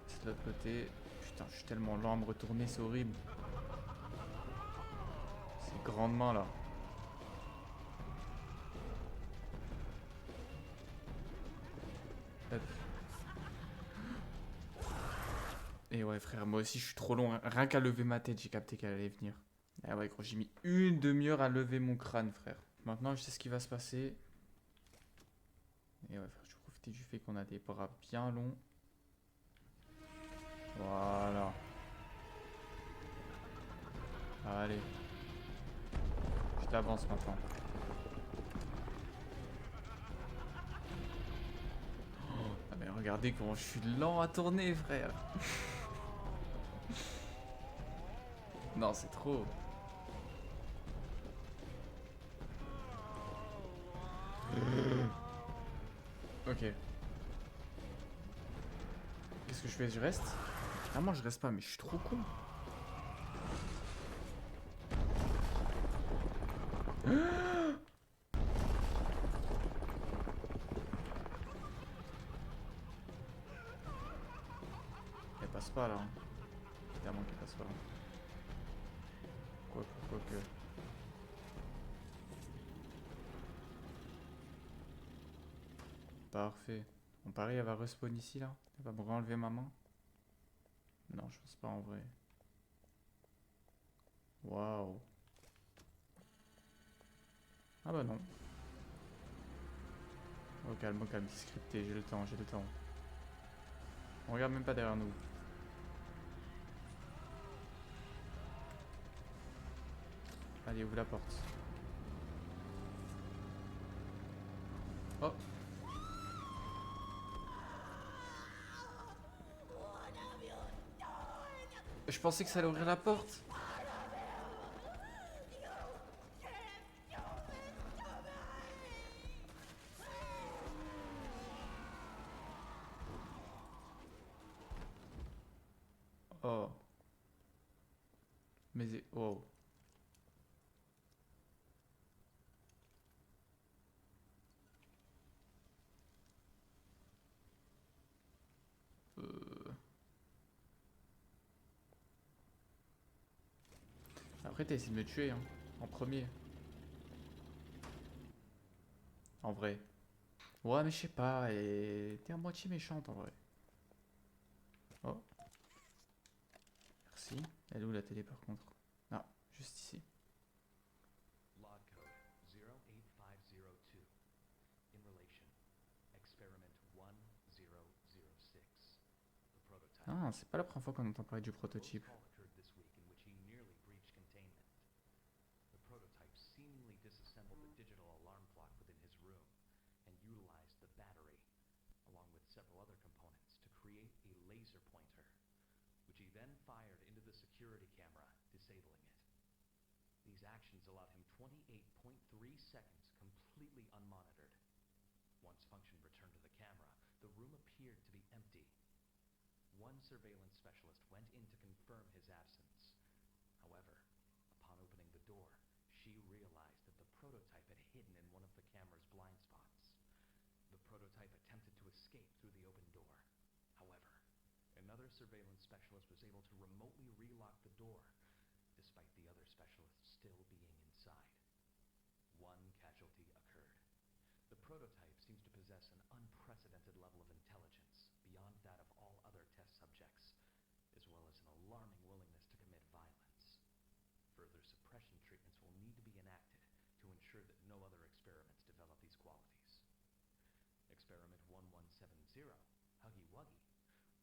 C'est de l'autre côté. Putain, je suis tellement lent à me retourner, c'est horrible. C'est grandement là. Hop. Et ouais frère, moi aussi je suis trop long. Rien qu'à lever ma tête, j'ai capté qu'elle allait venir. Ah ouais gros, j'ai mis une demi-heure à lever mon crâne frère. Maintenant je sais ce qui va se passer. Et ouais frère, je vais profiter du fait qu'on a des bras bien longs. Voilà. Allez. Je t'avance maintenant. Ah mais regardez comment je suis lent à tourner frère. Non c'est trop. Ok. Qu'est-ce que je fais? Je reste? Ah moi je reste pas mais je suis trop con. Elle passe pas là. Hein. Évidemment qu'elle passe pas là. Quoique. Parfait. On parie, elle va respawn ici là? Elle va me renlever ma main? Non, je pense pas en vrai. Waouh. Ah bah non. Au calme, c'est scripté, j'ai le temps. On regarde même pas derrière nous. Allez, ouvre la porte. Oh. Je pensais que ça allait ouvrir la porte. Oh. Mais... Oh. Après, t'as essayé de me tuer, hein. En premier. En vrai. Ouais, mais je sais pas. Et... T'es à moitié méchante en vrai. Oh. Merci. Elle est où la télé par contre? Ah, juste ici. Log code 08502. In relation, experiment 1006. The prototype. Ah, c'est pas la première fois qu'on entend parler du Close prototype. call occurred this week in which he nearly breached containment. The prototype seemingly disassembled the digital alarm clock within his room and utilized the battery, along with several other components, to create a laser pointer, which he then fired into the security camera, disabling it. These actions allowed him 28.3 seconds completely unmonitored. Once function returned to the camera, the room appeared to be empty. One surveillance specialist went in to confirm his absence. However, upon opening the door, she realized that the prototype had hidden in one of the camera's blind spots. The prototype attempted to escape through the open door. However, another surveillance specialist was able to remotely relock the door, despite the other specialists still being inside. One casualty occurred. The prototype seems to possess an unprecedented level of intelligence beyond that of all other test subjects, as well as an alarming willingness to commit violence. Further suppression treatments will need to be enacted to ensure that no other experiments develop these qualities. Experiment 1170, Huggy Wuggy,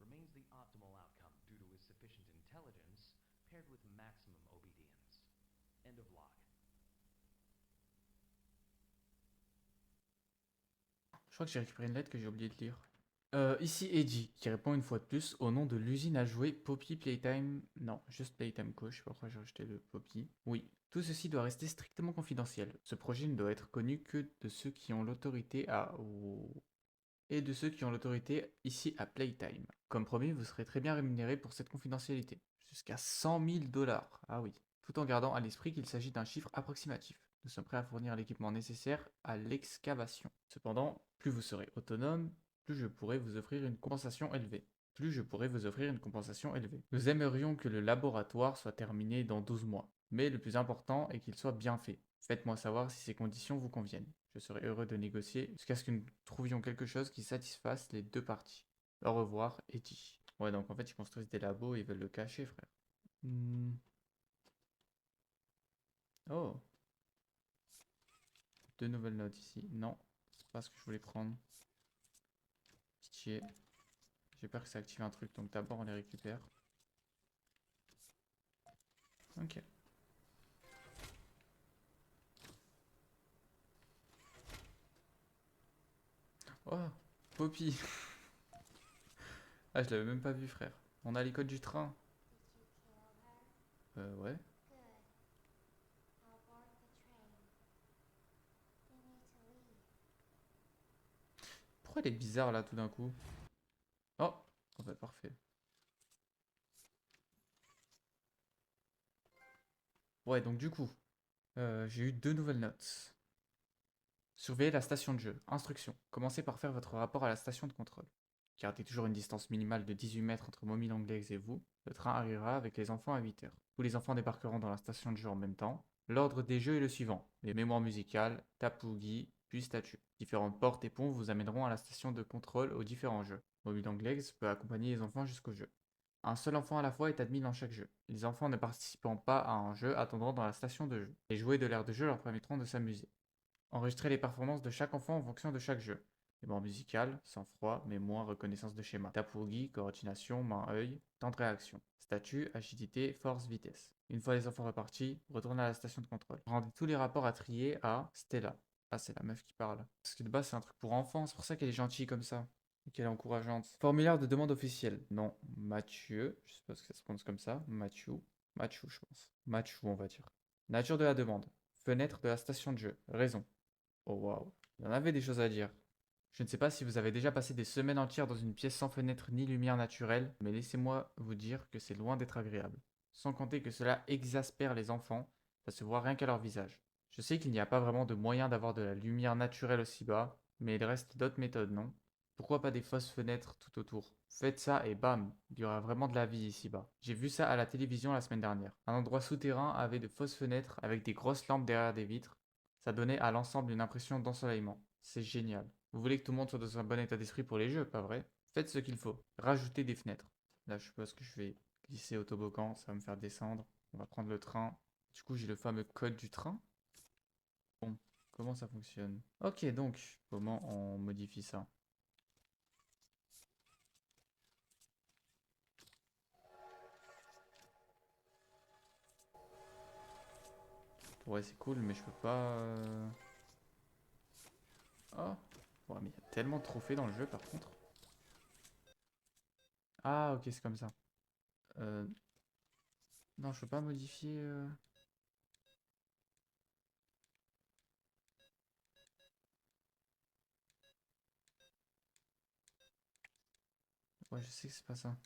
remains the optimal outcome due to his sufficient intelligence paired with maximum obedience. End of log. Je crois que j'ai récupéré une lettre que j'ai oublié de lire. Ici Eddie, qui répond une fois de plus au nom de l'usine à jouets Poppy Playtime. Non, juste Playtime Co. Je sais pas pourquoi j'ai rajouté le Poppy. Oui, tout ceci doit rester strictement confidentiel. Ce projet ne doit être connu que de ceux qui ont l'autorité à. Et de ceux qui ont l'autorité ici à Playtime. Comme promis, vous serez très bien rémunéré pour cette confidentialité. Jusqu'à 100 000 dollars. Ah oui. Tout en gardant à l'esprit qu'il s'agit d'un chiffre approximatif. Nous sommes prêts à fournir l'équipement nécessaire à l'excavation. Cependant, plus vous serez autonome, plus je pourrai vous offrir une compensation élevée. Nous aimerions que le laboratoire soit terminé dans 12 mois. Mais le plus important est qu'il soit bien fait. Faites-moi savoir si ces conditions vous conviennent. Je serai heureux de négocier jusqu'à ce que nous trouvions quelque chose qui satisfasse les deux parties. Au revoir, Eddie. Ouais, donc en fait, ils construisent des labos et ils veulent le cacher, frère. Hmm. Oh, deux nouvelles notes ici. Non, c'est pas ce que je voulais prendre. Pitié. J'ai peur que ça active un truc, donc d'abord on les récupère. Ok. Oh, Poppy. Ah, je l'avais même pas vu, frère. On a les codes du train. Did you kill her? Ouais. Good. I'll board the train. We need to leave. Pourquoi elle est bizarre là tout d'un coup? Oh, oh bah parfait. Ouais, donc du coup, j'ai eu deux nouvelles notes. Surveillez la station de jeu. Instruction. Commencez par faire votre rapport à la station de contrôle. Gardez toujours une distance minimale de 18 mètres entre Mommy Longlegs et vous. Le train arrivera avec les enfants à 8 heures. Tous les enfants débarqueront dans la station de jeu en même temps. L'ordre des jeux est le suivant. Les mémoires musicales, Tapougi, puis statue. Différentes portes et ponts vous amèneront à la station de contrôle aux différents jeux. Mommy Longlegs peut accompagner les enfants jusqu'au jeu. Un seul enfant à la fois est admis dans chaque jeu. Les enfants ne participant pas à un jeu attendront dans la station de jeu. Les jouets de l'aire de jeu leur permettront de s'amuser. Enregistrez les performances de chaque enfant en fonction de chaque jeu. Mémoire musicale, sang-froid, mémoire, reconnaissance de schéma. Tapougi, coordination, main-œil, temps de réaction. Statut, agilité, force, vitesse. Une fois les enfants repartis, retournez à la station de contrôle. Rendez tous les rapports à trier à Stella. Ah, c'est la meuf qui parle. Parce que de base, c'est un truc pour enfants, c'est pour ça qu'elle est gentille comme ça. Et qu'elle est encourageante. Formulaire de demande officielle. Non, Mathieu. Je sais pas ce que ça se prononce comme ça. Mathieu. Mathieu, je pense. Mathieu, on va dire. Nature de la demande. Fenêtre de la station de jeu. Raison. Oh waouh, il y en avait des choses à dire. Je ne sais pas si vous avez déjà passé des semaines entières dans une pièce sans fenêtre ni lumière naturelle, mais laissez-moi vous dire que c'est loin d'être agréable. Sans compter que cela exaspère les enfants, ça se voit rien qu'à leur visage. Je sais qu'il n'y a pas vraiment de moyen d'avoir de la lumière naturelle aussi bas, mais il reste d'autres méthodes, non? Pourquoi pas des fausses fenêtres tout autour? Faites ça et bam, il y aura vraiment de la vie ici bas. J'ai vu ça à la télévision la semaine dernière. Un endroit souterrain avait de fausses fenêtres avec des grosses lampes derrière des vitres. Ça donnait à l'ensemble une impression d'ensoleillement. C'est génial. Vous voulez que tout le monde soit dans un bon état d'esprit pour les jeux, pas vrai? Faites ce qu'il faut. Rajoutez des fenêtres. Là, je suppose que je vais glisser au toboggan, ça va me faire descendre. On va prendre le train. Du coup, j'ai le fameux code du train. Bon, comment ça fonctionne? Ok, donc, comment on modifie ça? Ouais, c'est cool, mais je peux pas... Oh, ouais, mais il y a tellement de trophées dans le jeu, par contre. Ah, ok, c'est comme ça. Euh... Non, je peux pas modifier... Ouais, je sais que c'est pas ça.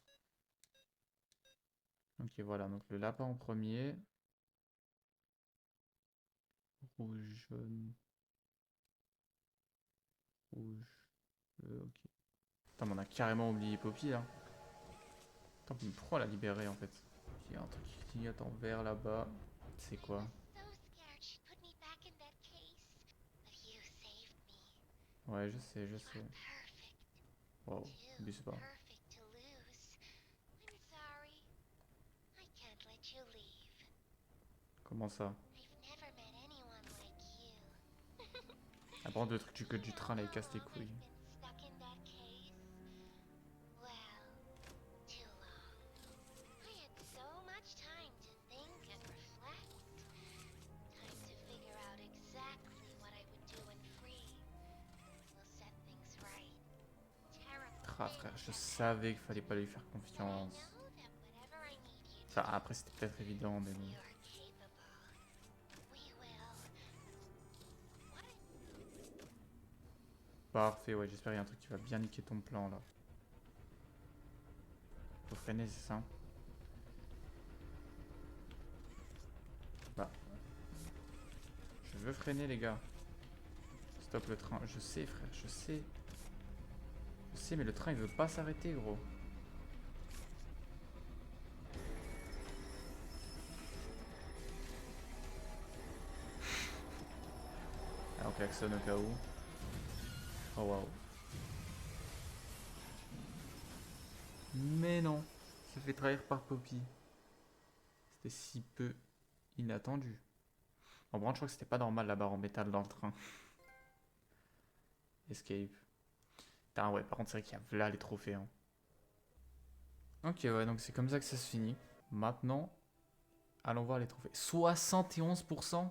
Ok, voilà, donc le lapin en premier. Rouge, jaune, rouge, bleu, ok. Putain, mais on a carrément oublié Poppy là. Attends, mais pourquoi on l'a libérée en fait? Il y a un truc qui clignote en vert là-bas. C'est quoi? So scared she'd put me back in that case. But you saved me. Ouais, je sais, je sais. Perfect. Wow, Too abuse pas. perfect to lose. I'm sorry. I can't let you leave. Comment ça? I've never met anyone like you. Ah, par contre, le truc du code du train là, il casse les couilles. I've been stuck in that case. Well, too long. I had so much time to think and reflect. Time to figure out exactly what I would do when free. We'll set things right. Terrible. frère, je savais qu'il fallait pas lui faire confiance. Enfin, après, c'était peut-être évident, mais bon. Parfait, ouais, j'espère qu'il y a un truc qui va bien niquer ton plan, là. Faut freiner, c'est ça? Bah. Je veux freiner, les gars. Stop le train. Je sais, frère, je sais. Je sais, mais le train, il veut pas s'arrêter, gros. Alors, klaxonne au cas où. Oh, waouh. Mais non, il se fait trahir par Poppy. C'était si peu inattendu. En vrai, je crois que c'était pas normal la barre en métal dans le train. Escape. Putain, ouais, par contre, c'est vrai qu'il y a là les trophées. Hein. Ok, ouais, donc c'est comme ça que ça se finit. Maintenant, allons voir les trophées. 71%.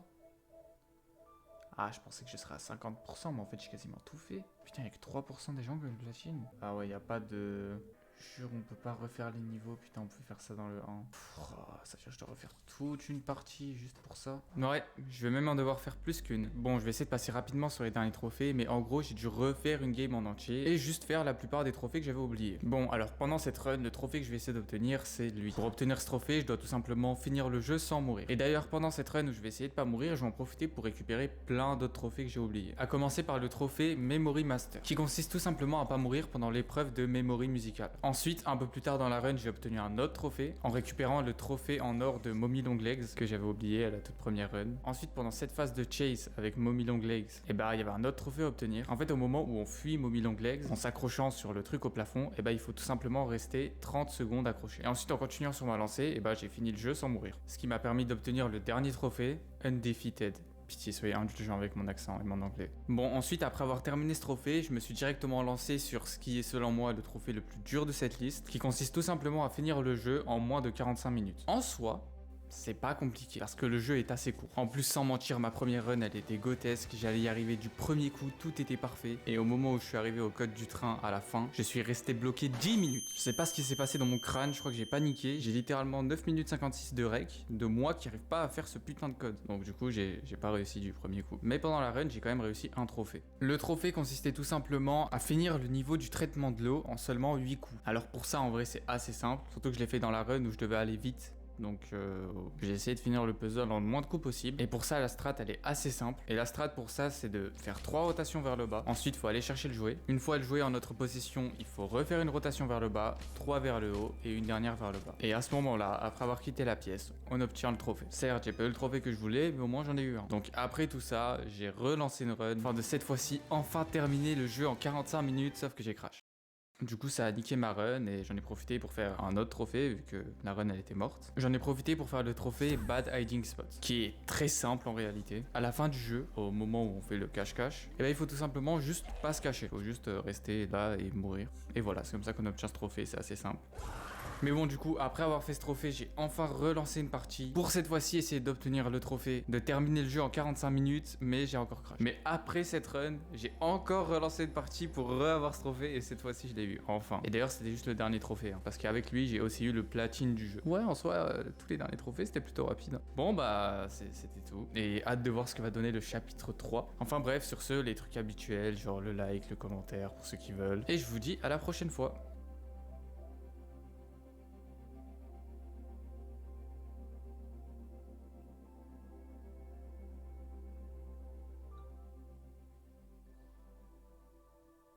Ah, je pensais que je serais à 50%, mais en fait, j'ai quasiment tout fait. Putain, il n'y a que 3% des gens qui ont une platine. Ah ouais, il n'y a pas de... Je jure, on peut pas refaire les niveaux. Putain, on peut faire ça dans le 1. Pff, ça veut dire que je dois refaire toute une partie juste pour ça. Ouais, je vais même en devoir faire plus qu'une. Bon, je vais essayer de passer rapidement sur les derniers trophées, mais en gros, j'ai dû refaire une game en entier et juste faire la plupart des trophées que j'avais oubliés. Bon, alors pendant cette run, le trophée que je vais essayer d'obtenir, c'est lui. Pour obtenir ce trophée, je dois tout simplement finir le jeu sans mourir. Et d'ailleurs, pendant cette run où je vais essayer de pas mourir, je vais en profiter pour récupérer plein d'autres trophées que j'ai oubliés. À commencer par le trophée Memory Master, qui consiste tout simplement à pas mourir pendant l'épreuve de Memory musicale. Ensuite, un peu plus tard dans la run, j'ai obtenu un autre trophée en récupérant le trophée en or de Mommy Longlegs que j'avais oublié à la toute première run. Ensuite, pendant cette phase de chase avec Mommy Longlegs, et bah il y avait un autre trophée à obtenir. En fait, au moment où on fuit Mommy Longlegs, en s'accrochant sur le truc au plafond, et bah il faut tout simplement rester 30 secondes accroché. Et ensuite, en continuant sur ma lancée, et bah j'ai fini le jeu sans mourir. Ce qui m'a permis d'obtenir le dernier trophée, Undefeated. Pitié, soyez indulgents avec mon accent et mon anglais. Bon, ensuite, après avoir terminé ce trophée, je me suis directement lancé sur ce qui est selon moi le trophée le plus dur de cette liste, qui consiste tout simplement à finir le jeu en moins de 45 minutes. En soi, c'est pas compliqué parce que le jeu est assez court. En plus, sans mentir, ma première run elle était grotesque, j'allais y arriver du premier coup, tout était parfait. Et au moment où je suis arrivé au code du train à la fin, je suis resté bloqué 10 minutes. Je sais pas ce qui s'est passé dans mon crâne, je crois que j'ai paniqué. J'ai littéralement 9 minutes 56 de rec, de moi qui arrive pas à faire ce putain de code. Donc du coup, j'ai pas réussi du premier coup. Mais pendant la run, j'ai quand même réussi un trophée. Le trophée consistait tout simplement à finir le niveau du traitement de l'eau en seulement 8 coups. Alors pour ça, en vrai, c'est assez simple, surtout que je l'ai fait dans la run où je devais aller vite. Donc j'ai essayé de finir le puzzle en le moins de coups possible. Et pour ça, la strat, elle est assez simple. Et la strat pour ça, c'est de faire 3 rotations vers le bas. Ensuite, il faut aller chercher le jouet. Une fois le jouet en notre possession, il faut refaire une rotation vers le bas, 3 vers le haut et une dernière vers le bas. Et à ce moment-là, après avoir quitté la pièce, on obtient le trophée. Certes, j'ai pas eu le trophée que je voulais, mais au moins j'en ai eu un. Donc après tout ça, j'ai relancé une run. Enfin de cette fois-ci, enfin terminé le jeu en 45 minutes, sauf que j'ai crash. Du coup, ça a niqué ma run et j'en ai profité pour faire un autre trophée vu que la run elle était morte. J'en ai profité pour faire le trophée Bad Hiding Spot, qui est très simple en réalité. À la fin du jeu, au moment où on fait le cache-cache, et ben il faut tout simplement juste pas se cacher. Il faut juste rester là et mourir. Et voilà, c'est comme ça qu'on obtient ce trophée, c'est assez simple. Mais bon, du coup, après avoir fait ce trophée, j'ai enfin relancé une partie. Pour cette fois-ci, essayer d'obtenir le trophée, de terminer le jeu en 45 minutes, mais j'ai encore crash. Mais après cette run, j'ai encore relancé une partie pour re-avoir ce trophée, et cette fois-ci, je l'ai eu, enfin. Et d'ailleurs, c'était juste le dernier trophée, hein, parce qu'avec lui, j'ai aussi eu le platine du jeu. Ouais, en soi, tous les derniers trophées, c'était plutôt rapide. Hein. Bon, bah, c'était tout. Et hâte de voir ce que va donner le chapitre 3. Enfin bref, sur ce, les trucs habituels, genre le like, le commentaire, pour ceux qui veulent. Et je vous dis à la prochaine fois.